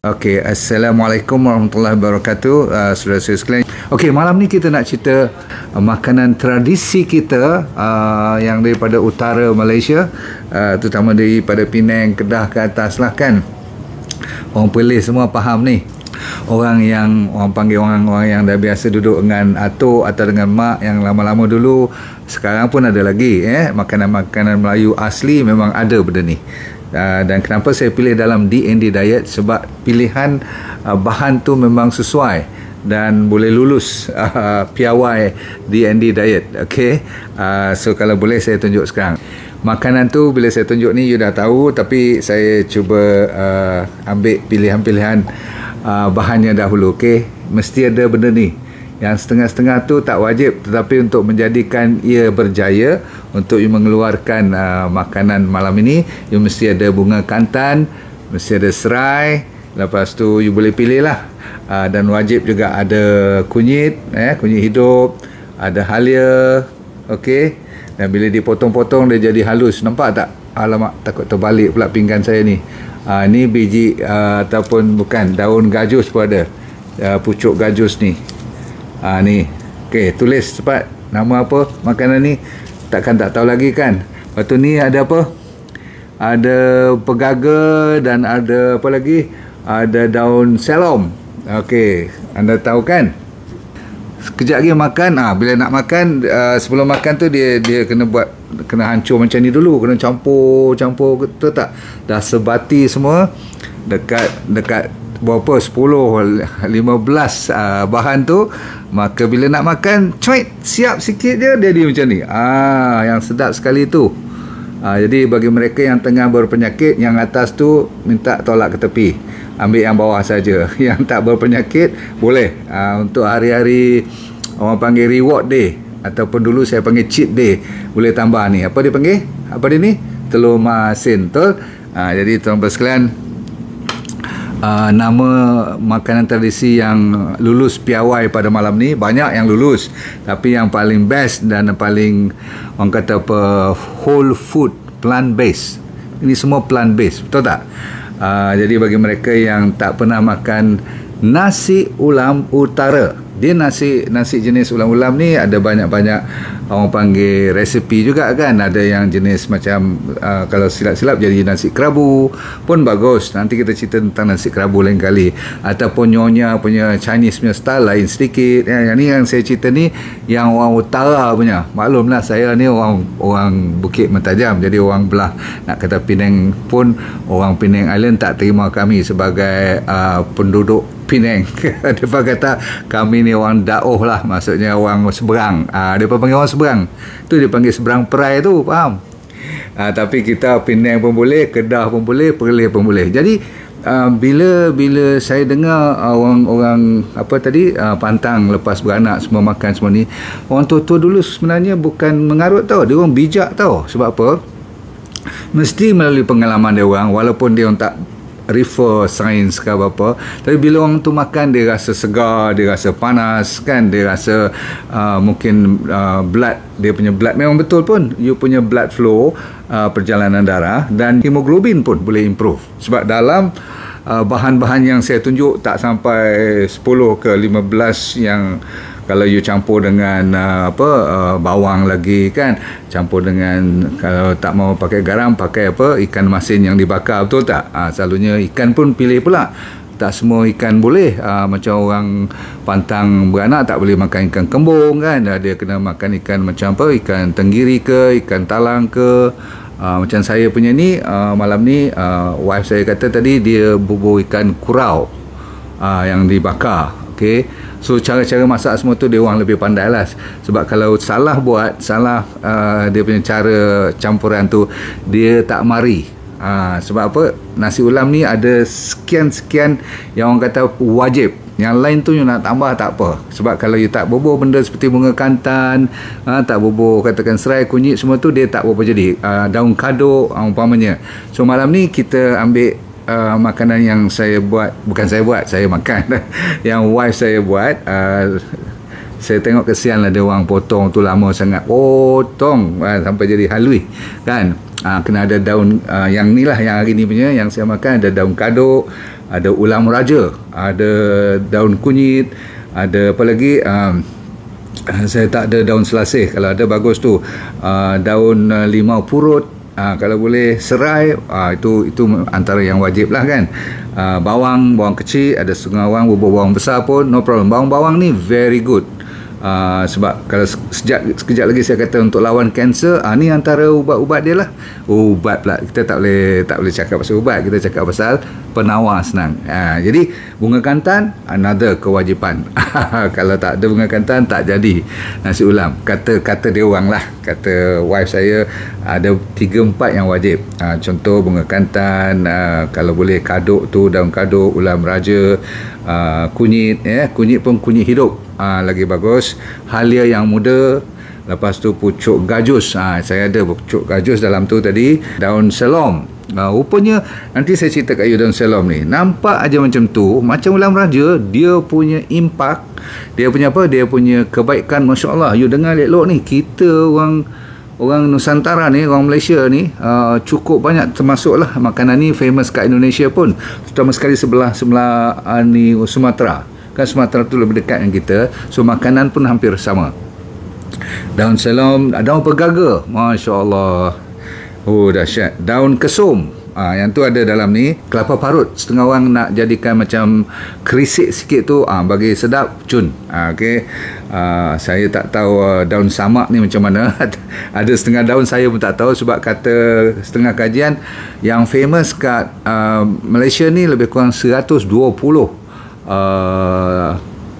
Okey, Assalamualaikum warahmatullahi wabarakatuh, saudara-saudara sekalian. Okey, malam ni kita nak cerita makanan tradisi kita yang daripada utara Malaysia, terutama daripada Penang, Kedah ke atas lah kan. Orang Perlis semua faham ni. Orang panggil orang yang dah biasa duduk dengan atuk atau dengan mak yang lama-lama dulu, sekarang pun ada lagi makanan-makanan Melayu asli memang ada benda ni. Dan kenapa saya pilih dalam D&D Diet, sebab pilihan bahan tu memang sesuai dan boleh lulus piawai D&D Diet. Okay, so kalau boleh saya tunjuk sekarang. Makanan tu bila saya tunjuk ni you dah tahu, tapi saya cuba ambil pilihan-pilihan bahannya dahulu. Okay, mesti ada benda ni. Yang setengah-setengah tu tak wajib, tetapi untuk menjadikan ia berjaya, untuk you mengeluarkan makanan malam ini, you mesti ada bunga kantan, mesti ada serai, lepas tu you boleh pilih lah, dan wajib juga ada kunyit, kunyit hidup, ada halia. Okey, dan bila dipotong-potong dia jadi halus, nampak tak? Alamak, takut terbalik pula pinggan saya ni. Ni biji ataupun bukan, daun gajus pun ada, pucuk gajus ni. Ni. Okey, tulis cepat nama apa makanan ni, takkan tak tahu lagi kan. Lepas tu ni ada apa? Ada pegaga dan ada apa lagi? Ada daun selom. Okey, anda tahu kan? Sekejap lagi makan. Bila nak makan, sebelum makan tu dia kena hancur macam ni dulu, kena campur betul tak? Dah sebati semua dekat berapa 10 15 bahan tu, maka bila nak makan cuit siap sikit je dia macam ni. Yang sedap sekali tu. Jadi bagi mereka yang tengah berpenyakit, yang atas tu minta tolak ke tepi, ambil yang bawah saja. Yang tak berpenyakit boleh untuk hari-hari orang panggil reward day, ataupun dulu saya panggil cheat day, boleh tambah ni, apa dia panggil, apa dia ni, telur masin, betul. Jadi tuan-tuan sekalian, nama makanan tradisi yang lulus piawai pada malam ni, banyak yang lulus, tapi yang paling best dan paling orang kata apa, whole food, plant based, ini semua plant based, betul tak? Jadi bagi mereka yang tak pernah makan nasi ulam utara, dia nasi jenis ulam-ulam ni ada banyak-banyak orang panggil resepi juga kan. Ada yang jenis macam kalau silap-silap jadi nasi kerabu pun bagus. Nanti kita cerita tentang nasi kerabu lain kali. Ataupun Nyonya punya Chinese punya style lain sedikit. Yang ni yang saya cerita ni yang orang utara punya. Maklumlah saya ni orang Bukit Mentajam, jadi orang belah, nak kata Penang pun, orang Penang Island tak terima kami sebagai penduduk Penang. Dia kata kami ni orang daoh lah, maksudnya orang seberang. Dia panggil orang seberang tu, dia panggil seberang perai tu, faham? Tapi kita Penang pun boleh, Kedah pun boleh, Perlis pun boleh. Jadi bila saya dengar orang apa tadi, pantang lepas beranak semua makan semua ni, orang tua-tua dulu sebenarnya bukan mengarut tau, dia orang bijak tau. Sebab apa? Mesti melalui pengalaman dia orang, walaupun dia orang tak refer sains ke apa, tapi bila orang tu makan dia rasa segar, dia rasa panas kan, dia rasa mungkin blood, dia punya blood memang betul pun, you punya blood flow, perjalanan darah dan hemoglobin pun boleh improve. Sebab dalam bahan-bahan yang saya tunjuk tak sampai 10 ke 15 yang kalau you campur dengan bawang lagi kan, campur dengan, kalau tak mau pakai garam, pakai apa, ikan masin yang dibakar, betul tak? Selalunya ikan pun pilih pula, tak semua ikan boleh. Macam orang pantang beranak tak boleh makan ikan kembung kan, dia kena makan ikan macam apa, ikan tenggiri ke, ikan talang ke. Macam saya punya ni, malam ni wife saya kata tadi dia bubur ikan kurau yang dibakar. Okay, so cara-cara masak semua tu dia orang lebih pandai lah. Sebab kalau salah buat, salah dia punya cara campuran tu, dia tak mari. Sebab apa? Nasi ulam ni ada sekian-sekian yang orang kata wajib. Yang lain tu you nak tambah tak apa. Sebab kalau you tak bubur benda seperti bunga kantan, tak bubur katakan serai, kunyit, semua tu dia tak berapa jadi. Daun kaduk umpamanya. So malam ni kita ambil makanan yang saya buat, bukan saya buat, saya makan yang wife saya buat. saya tengok kesian lah dia orang potong tu lama sangat, potong sampai jadi halui kan. Kena ada daun yang ni lah, yang hari ni punya yang saya makan, ada daun kaduk, ada ulam raja, ada daun kunyit, ada apa lagi, saya tak ada daun selasih, kalau ada bagus tu, daun limau purut, kalau boleh serai, itu antara yang wajib lah kan. Bawang kecil, ada setengah bawang, bawang besar pun no problem. Bawang ni very good. Sebab kalau sekejap lagi saya kata untuk lawan kanser, ni antara ubat-ubat dia lah. Ubat pula, kita tak boleh cakap pasal ubat, kita cakap pasal penawar senang. Jadi bunga kantan another kewajipan. Kalau tak ada bunga kantan tak jadi nasi ulam. Kata dia orang lah, kata wife saya, ada 3-4 yang wajib. Contoh bunga kantan, kalau boleh kaduk tu, daun kaduk, ulam raja, kunyit, kunyit pun kunyit hidup, lagi bagus. Halia yang muda, lepas tu pucuk gajus, saya ada pucuk gajus dalam tu tadi. Daun selom, rupanya nanti saya cerita kat you daun selom ni nampak aja macam tu, macam ulam raja, dia punya impak, dia punya apa, dia punya kebaikan, Masya Allah. You dengar elok ni, kita orang Nusantara ni, orang Malaysia ni, cukup banyak, termasuklah makanan ni famous kat Indonesia pun, terutama sekali sebelah ni Sumatera kan. Sumatera tu lebih dekat dengan kita, so makanan pun hampir sama. Daun selom, daun pegaga, Masya Allah, dahsyat. Daun kesum, yang tu ada dalam ni. Kelapa parut, setengah orang nak jadikan macam kerisik sikit tu, bagi sedap, cun. Saya tak tahu daun samak ni macam mana. Ada setengah daun saya pun tak tahu, sebab kata setengah kajian yang famous kat Malaysia ni lebih kurang 120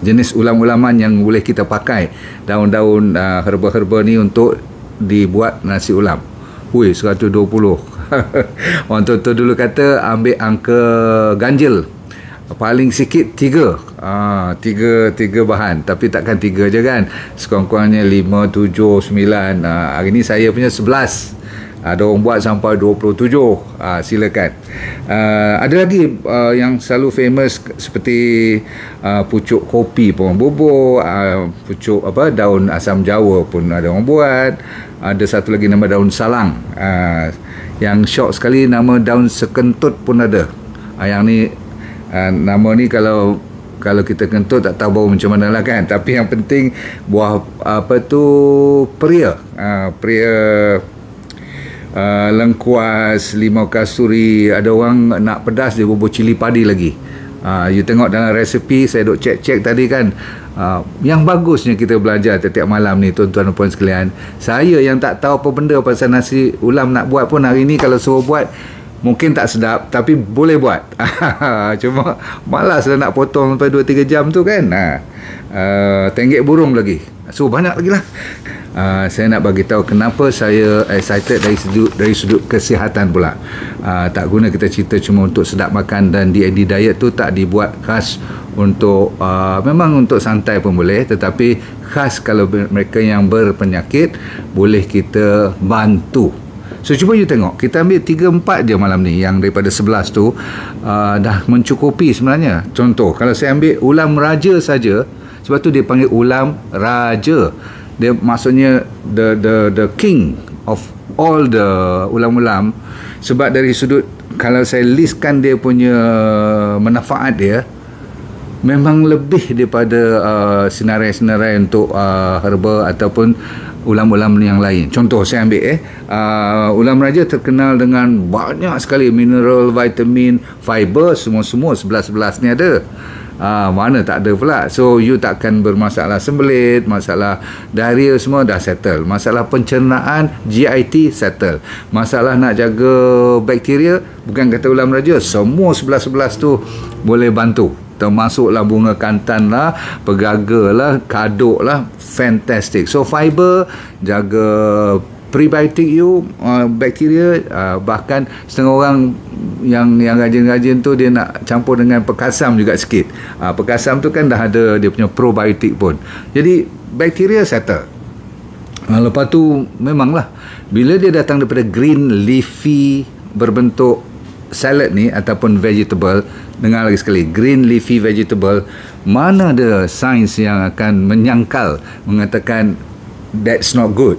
jenis ulam-ulaman yang boleh kita pakai, daun-daun herba-herba ni untuk dibuat nasi ulam. 120. Orang tua dulu kata ambil angka ganjil, paling sikit 3 bahan, tapi takkan 3 je kan, sekurang-kurangnya 5, 7, 9. Hari ni saya punya 11. Ada orang buat sampai 27. Silakan. Ada lagi yang selalu famous seperti pucuk kopi pun orang bubur, pucuk daun asam jawa pun ada orang buat. Ada satu lagi nama daun salang. Yang syok sekali nama daun sekentut pun ada. Yang ni nama ni kalau kita kentut tak tahu bau macam mana lah kan. Tapi yang penting buah peria. Lengkuas, limau kasturi. Ada orang nak pedas, dia bubur cili padi lagi. You tengok dalam resepi, saya duk cek tadi kan. Yang bagusnya kita belajar setiap malam ni, tuan-tuan dan puan sekalian. Saya yang tak tahu apa benda pasal nasi ulam nak buat pun, hari ni kalau suruh buat mungkin tak sedap, tapi boleh buat. Cuma malas lah nak potong sampai 2-3 jam tu kan. Tenggek burung lagi, so banyak lagi lah. Saya nak bagi tahu kenapa saya excited dari sudut kesihatan pula. Tak guna kita cerita cuma untuk sedap makan, dan DND diet tu tak dibuat khas untuk memang untuk santai pun boleh, tetapi khas kalau mereka yang berpenyakit boleh kita bantu. So cuba you tengok, kita ambil 3-4 je malam ni, yang daripada 11 tu dah mencukupi sebenarnya. Contoh, kalau saya ambil ulam raja saja, sebab tu dia panggil ulam raja. Dia maksudnya the king of all the ulam-ulam. Sebab dari sudut, kalau saya listkan dia punya manfaat dia, memang lebih daripada senarai-senarai untuk herba ataupun ulam-ulam yang lain. Contoh saya ambil ulam raja terkenal dengan banyak sekali mineral, vitamin, fiber, semua 11 ni ada. Mana tak ada pula. So you takkan bermasalah sembelit, masalah diarrhea semua dah settle, masalah pencernaan GIT settle, masalah nak jaga bakteria, bukan kata ulam raja, semua 11 tu boleh bantu. Termasuklah bunga kantan lah, pegaga lah, kaduk lah, fantastic. So fiber, jaga prebiotik you, bakteria. Bahkan setengah orang yang rajin-rajin tu dia nak campur dengan perkasam juga sikit. Perkasam tu kan dah ada dia punya probiotik pun. Jadi bakteria settle. Lepas tu memanglah bila dia datang daripada green leafy berbentuk salad ni ataupun vegetable, dengar lagi sekali, green leafy vegetable, mana ada sains yang akan menyangkal mengatakan that's not good.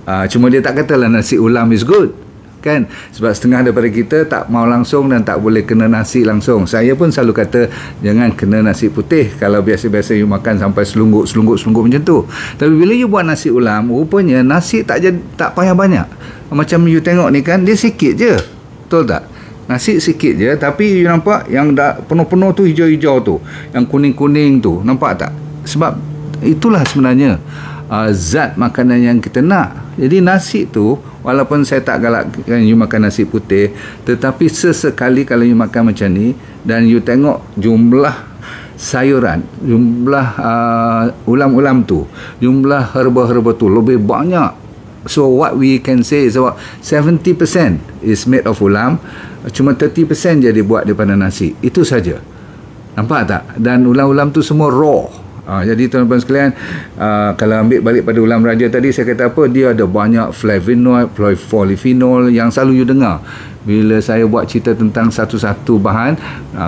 Cuma dia tak katalah nasi ulam is good, kan? Sebab setengah daripada kita tak mau langsung dan tak boleh kena nasi langsung. Saya pun selalu kata jangan kena nasi putih kalau biasa-biasa you makan sampai selungguk macam tu. Tapi bila you buat nasi ulam, rupanya nasi tak payah banyak. Macam you tengok ni kan, dia sikit je, betul tak? Nasi sikit je, tapi you nampak yang dah penuh-penuh tu, hijau-hijau tu, yang kuning-kuning tu, nampak tak? Sebab itulah sebenarnya zat makanan yang kita nak. Jadi nasi tu, walaupun saya tak galakkan you makan nasi putih, tetapi sesekali kalau you makan macam ni dan you tengok jumlah sayuran, jumlah ulam-ulam tu, jumlah herba-herba tu lebih banyak. So what we can say is about 70% is made of ulam, cuma 30% je dibuat daripada nasi. Itu saja. Nampak tak? Dan ulam-ulam tu semua raw. Jadi tuan-tuan sekalian, kalau ambil balik pada ulam raja tadi, saya kata apa, dia ada banyak flavonoid, polyphenol yang selalu you dengar bila saya buat cerita tentang satu-satu bahan.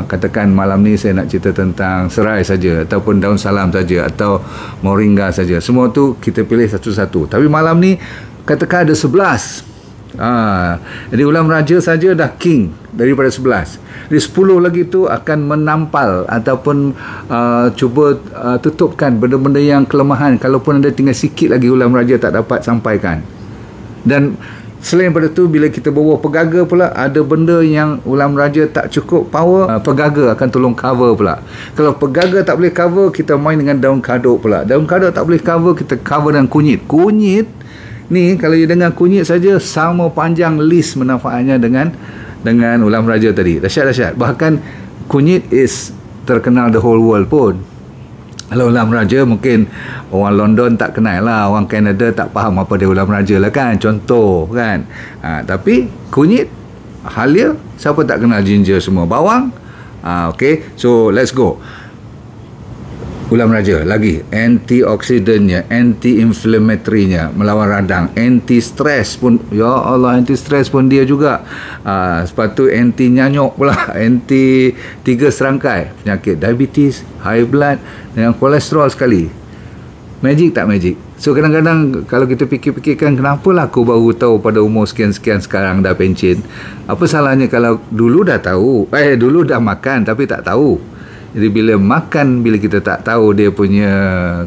Katakan malam ni saya nak cerita tentang serai saja, ataupun daun salam saja, atau moringa saja, semua tu kita pilih satu-satu. Tapi malam ni katakan ada 11. Jadi ulam raja saja dah king daripada 11. Jadi 10 lagi tu akan menampal ataupun cuba tutupkan benda-benda yang kelemahan, kalaupun ada tinggal sikit lagi ulam raja tak dapat sampaikan. Dan selain daripada tu, bila kita bawa pegaga pula, ada benda yang ulam raja tak cukup power, pegaga akan tolong cover pula. Kalau pegaga tak boleh cover, kita main dengan daun kaduk pula. Daun kaduk tak boleh cover, kita cover dengan kunyit. Kunyit ni, kalau you dengar kunyit saja, sama panjang list manfaatnya dengan ulam raja tadi. Dahsyat-dahsyat. Bahkan kunyit is terkenal the whole world pun. Kalau ulam raja mungkin orang London tak kenal lah, orang Canada tak faham apa dia ulam raja lah kan, contoh kan. Tapi kunyit, halia, siapa tak kenal ginger semua, bawang. Okay, so let's go. Ulam raja lagi antioksidannya, anti-inflammatory-nya, melawan radang, anti-stress pun, ya Allah, anti-stress pun dia juga. Lepas tu anti nyanyuk pula, anti 3 serangkai penyakit diabetes, high blood dengan kolesterol sekali. Magic tak magic? So kadang-kadang kalau kita fikir-fikirkan, kenapalah aku baru tahu pada umur sekian-sekian sekarang dah pencen. Apa salahnya kalau dulu dah tahu, dulu dah makan tapi tak tahu. Jadi bila makan, bila kita tak tahu dia punya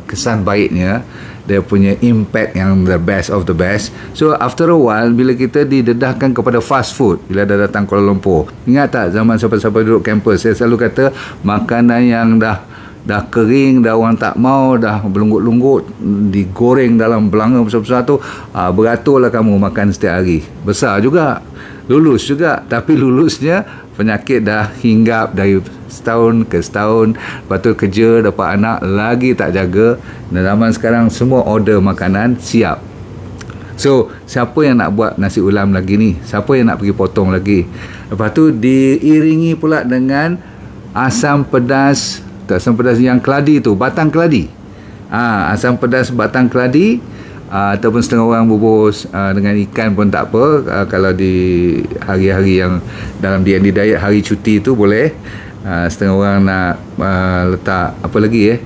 kesan baiknya, dia punya impact yang the best of the best. So after a while, bila kita didedahkan kepada fast food, bila dah datang Kuala Lumpur, ingat tak zaman siapa-siapa duduk kampus, saya selalu kata makanan yang dah kering, dah orang tak mau, dah berlunggut-lunggut, digoreng dalam belanga besar-besar tu, beraturlah kamu makan setiap hari. Besar juga, lulus juga, tapi lulusnya penyakit dah hinggap dari setahun ke setahun. Lepas tu kerja, dapat anak, lagi tak jaga. Dan zaman sekarang semua order makanan siap. So siapa yang nak buat nasi ulam lagi ni? Siapa yang nak pergi potong lagi? Lepas tu diiringi pula dengan asam pedas yang keladi tu, batang keladi. Asam pedas batang keladi, ataupun setengah orang bubus dengan ikan pun tak apa. Kalau di hari-hari yang dalam D&D diet, hari cuti tu boleh. Setengah orang nak letak apa lagi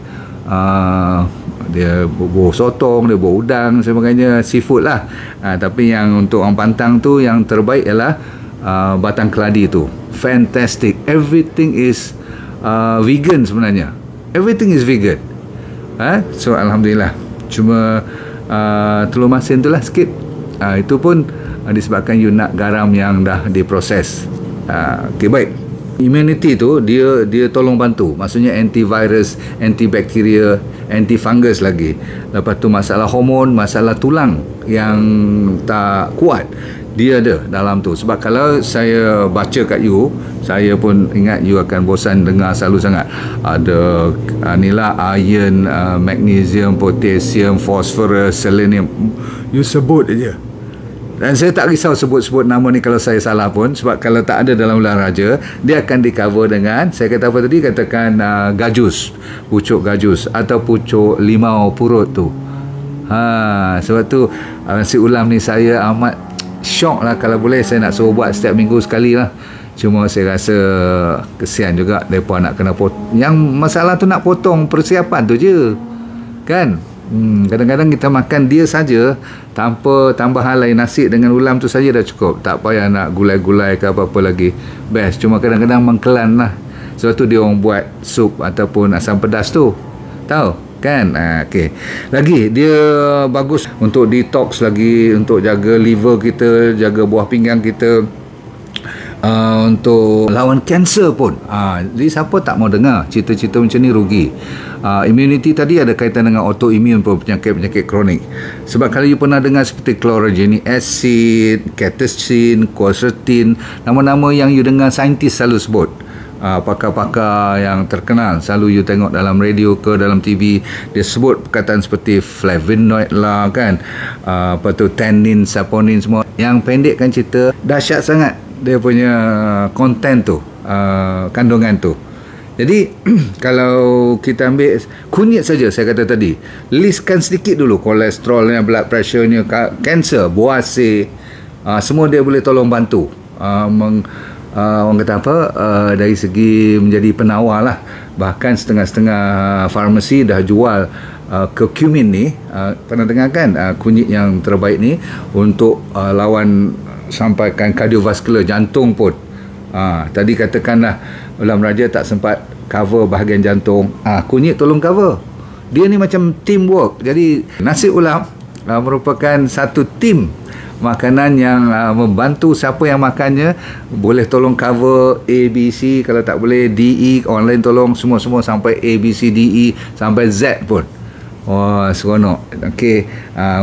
dia bubur sotong, dia bubur udang, sebagainya, seafood lah. Tapi yang untuk orang pantang tu, yang terbaik ialah batang keladi tu. Fantastic. Everything is vegan sebenarnya. Everything is vegan. So alhamdulillah. Cuma telur masin tu lah sikit. Itu pun disebabkan you nak garam yang dah diproses. Okay, baik. Immunity tu dia tolong bantu. Maksudnya antivirus, antibakteria, antifungus lagi. Lepas tu masalah hormon, masalah tulang yang tak kuat, dia ada dalam tu. Sebab kalau saya baca kat you, saya pun ingat you akan bosan dengar selalu sangat. Ada inilah iron, magnesium, potassium, phosphorus, selenium. You sebut aja. Dan saya tak risau sebut-sebut nama ni kalau saya salah pun. Sebab kalau tak ada dalam ulam raja, dia akan di cover dengan, saya kata apa tadi, katakan gajus, pucuk gajus, atau pucuk limau purut tu. Sebab tu nasi ulam ni saya amat syok lah. Kalau boleh saya nak suruh buat setiap minggu sekali lah. Cuma saya rasa kesian juga mereka nak kena potong. Yang masalah tu nak potong persiapan tu je kan. Kadang-kadang kita makan dia saja tanpa tambahan lain, nasi dengan ulam tu saja dah cukup. Tak payah nak gulai-gulai ke apa-apa lagi. Best. Cuma kadang-kadang mengkelan lah. Sebab tu dia orang buat sup ataupun asam pedas tu. Tahu kan? Okey. Lagi dia bagus untuk detox lagi, untuk jaga liver kita, jaga buah pinggang kita. Untuk lawan kanser pun. Jadi siapa tak mau dengar cerita-cerita macam ni rugi. Immunity tadi ada kaitan dengan autoimmune pun, penyakit-penyakit kronik. Sebab kalau you pernah dengar seperti chlorogenic acid, catechin, quercetin, nama-nama yang you dengar saintis selalu sebut. Pakar-pakar yang terkenal selalu you tengok dalam radio ke dalam TV, dia sebut perkataan seperti flavonoid lah kan, apa tu, tannin, saponin, semua. Yang pendekkan cerita, dahsyat sangat dia punya konten tu, kandungan tu. Jadi kalau kita ambil kunyit saja, saya kata tadi, listkan sedikit dulu kolesterolnya, blood pressure-nya, kanser, buah C, semua dia boleh tolong bantu. Orang kata apa, dari segi menjadi penawar lah. Bahkan setengah-setengah farmasi dah jual curcumin ni, pernah dengar kan, kunyit yang terbaik ni untuk lawan sampaikan kardiovaskular, jantung pun. Tadi katakanlah ulam raja tak sempat cover bahagian jantung, kunyit tolong cover. Dia ni macam teamwork. Jadi nasi ulam merupakan satu tim makanan yang membantu siapa yang makannya boleh tolong cover A, B, C, kalau tak boleh D, E, orang lain tolong semua-semua sampai A, B, C, D, E sampai Z pun. Wah, seronok. Okey,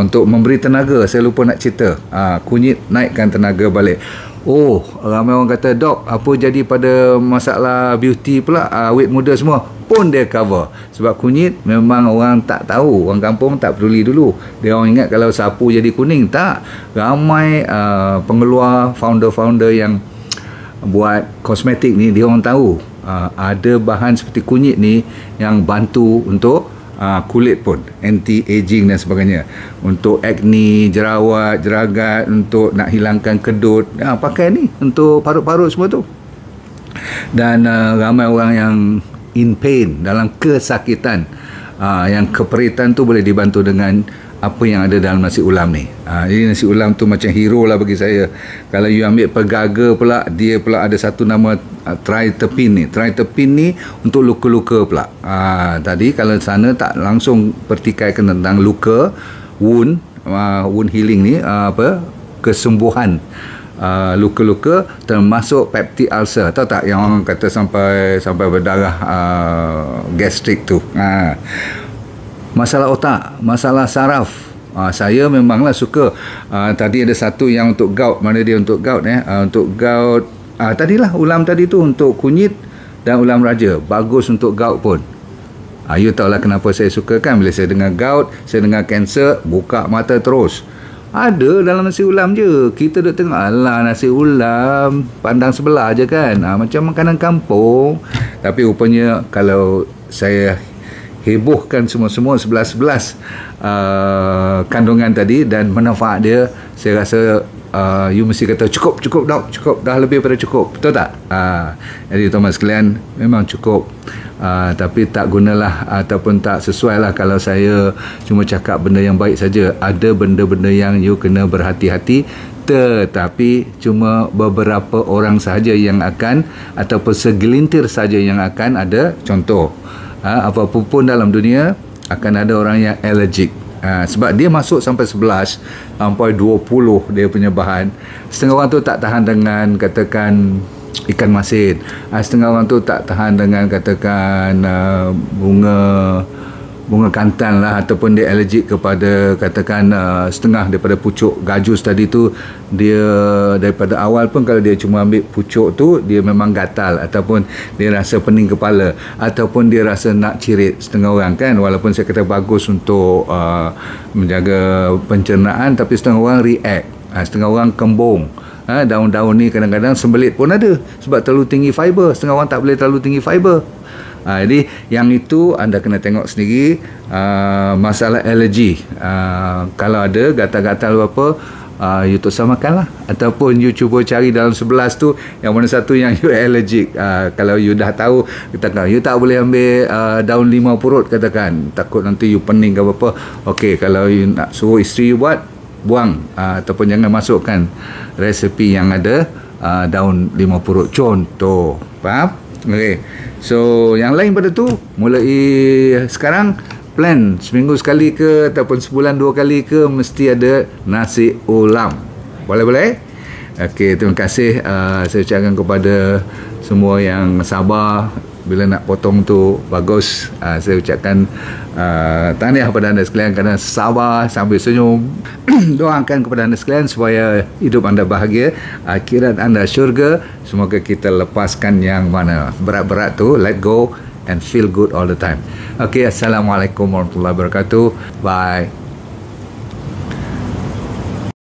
untuk memberi tenaga, saya lupa nak cerita. Kunyit naikkan tenaga balik. Oh, ramai orang kata, "Dok, apa jadi pada masalah beauty pula, awet muda semua?" Pun dia cover. Sebab kunyit memang orang tak tahu, orang kampung tak peduli dulu. Dia orang ingat kalau sapu jadi kuning. Tak. Ramai pengeluar, founder-founder yang buat kosmetik ni, dia orang tahu ada bahan seperti kunyit ni yang bantu untuk kulit pun, anti-aging dan sebagainya, untuk acne, jerawat, jeragat, untuk nak hilangkan kedut, pakai ni untuk parut-parut semua tu. Dan ramai orang yang in pain, dalam kesakitan, yang keperitan tu boleh dibantu dengan apa yang ada dalam nasi ulam ni. Jadi nasi ulam tu macam hero lah bagi saya. Kalau you ambil pegaga pula, dia pula ada satu nama tritepin ni. Tritepin ni untuk luka-luka pula. Tadi kalau sana tak langsung pertikaikan tentang luka, wound healing ni, kesembuhan luka-luka, termasuk peptic ulcer. Tahu tak yang orang kata sampai berdarah, gastrik tu. Masalah otak, masalah saraf, saya memanglah suka. Tadi ada satu yang untuk gout. Mana dia untuk gout? Untuk gout, tadilah ulam tadi tu untuk kunyit dan ulam raja, bagus untuk gout pun. You tahulah kenapa saya suka kan. Bila saya dengar gout, saya dengar kanser, buka mata terus. Ada dalam nasi ulam je. Kita duk tengok, alah nasi ulam pandang sebelah je kan, macam makanan kampung. Tapi rupanya kalau saya hebohkan semua 11 kandungan tadi dan manfaat dia, saya rasa you mesti kata cukup dok, cukup, dah lebih pada cukup, betul tak? Jadi tuan-tuan sekalian, memang cukup, tapi tak gunalah ataupun tak sesuai lah kalau saya cuma cakap benda yang baik saja. Ada benda-benda yang you kena berhati-hati, tetapi cuma beberapa orang sahaja yang akan, ataupun segelintir saja yang akan ada. Contoh, apa-apa pun dalam dunia akan ada orang yang allergic, sebab dia masuk sampai 11 sampai 20 dia punya bahan. Setengah orang tu tak tahan dengan katakan ikan masin, setengah orang tu tak tahan dengan katakan bunga kantan lah, ataupun dia allergic kepada katakan setengah daripada pucuk gajus tadi tu. Dia daripada awal pun kalau dia cuma ambil pucuk tu, dia memang gatal, ataupun dia rasa pening kepala, ataupun dia rasa nak cirit setengah orang kan. Walaupun saya kata bagus untuk menjaga pencernaan, tapi setengah orang react, setengah orang kembung. Daun-daun ni kadang-kadang sembelit pun ada sebab terlalu tinggi fiber. Setengah orang tak boleh terlalu tinggi fiber. Jadi yang itu anda kena tengok sendiri. Masalah alergi, kalau ada gatal-gatal apa, you tak usah makan lah. Ataupun you cuba cari dalam 11 tu yang mana satu yang you allergic. Kalau you dah tahu, katakan you tak boleh ambil daun limau purut, katakan takut nanti you pening ke apa. Okey, kalau you nak suruh isteri you buat, buang ataupun jangan masukkan resepi yang ada daun limau purut contoh. Faham? Okey. So yang lain pada tu, mulai sekarang plan seminggu sekali ke ataupun sebulan 2 kali ke mesti ada nasi ulam. Boleh? Okey, terima kasih. Saya ucapkan kepada semua yang sabar bila nak potong tu bagus. Saya ucapkan tahniah kepada anda sekalian kerana sabar sambil senyum. Doakan kepada anda sekalian supaya hidup anda bahagia, akhirat anda syurga. Semoga kita lepaskan yang mana berat-berat tu, let go and feel good all the time. Okay, Assalamualaikum warahmatullahi wabarakatuh. Bye.